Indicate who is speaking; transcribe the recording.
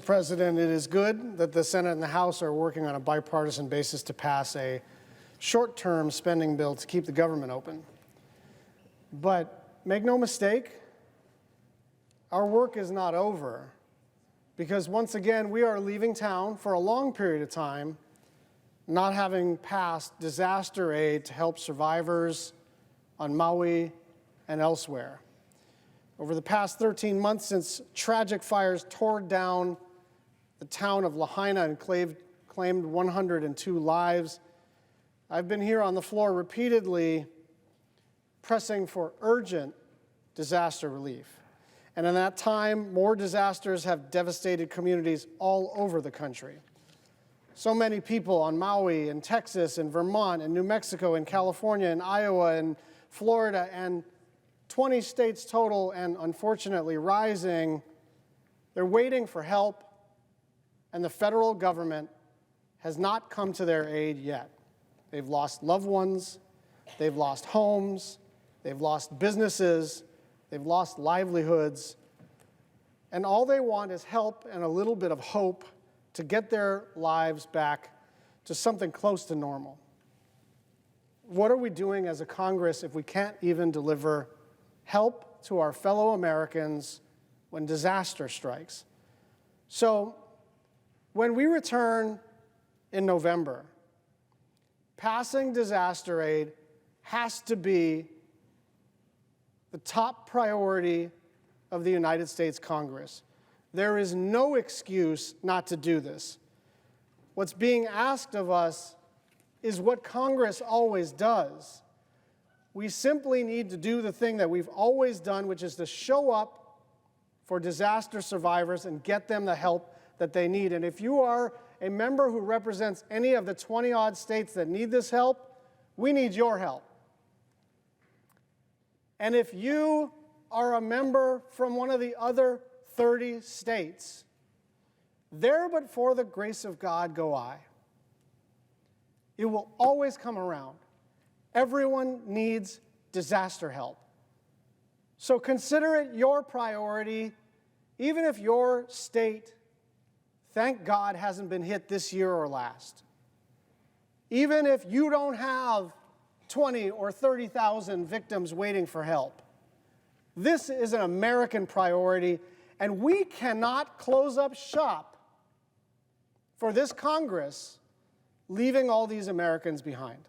Speaker 1: President, it is good that the Senate and the House are working on a bipartisan basis to pass a short-term spending bill to keep the government open. But make no mistake, our work is not over, because once again, we are leaving town for a long period of time, not having passed disaster aid to help survivors on Maui and elsewhere. Over the past 13 months, since tragic fires tore down the town of Lahaina and claimed 102 lives, I've been here on the floor repeatedly pressing for urgent disaster relief. And in that time, more disasters have devastated communities all over the country. So many people on Maui and Texas and Vermont and New Mexico and California and Iowa and Florida and 20 states total, and unfortunately rising, they're waiting for help, and the federal government has not come to their aid yet. They've lost loved ones, they've lost homes, they've lost businesses, they've lost livelihoods, and all they want is help and a little bit of hope to get their lives back to something close to normal. What are we doing as a Congress if we can't even deliver help to our fellow Americans when disaster strikes? So when we return in November, passing disaster aid has to be the top priority of the United States Congress. There is no excuse not to do this. What's being asked of us is what Congress always does. We simply need to do the thing that we've always done, which is to show up for disaster survivors and get them the help that they need. And if you are a member who represents any of the 20-odd states that need this help, we need your help. And if you are a member from one of the other 30 states, there but for the grace of God go I. It will always come around. Everyone needs disaster help. So consider it your priority, even if your state, thank God, hasn't been hit this year or last. Even if you don't have 20 or 30,000 victims waiting for help. This is an American priority, and we cannot close up shop for this Congress leaving all these Americans behind.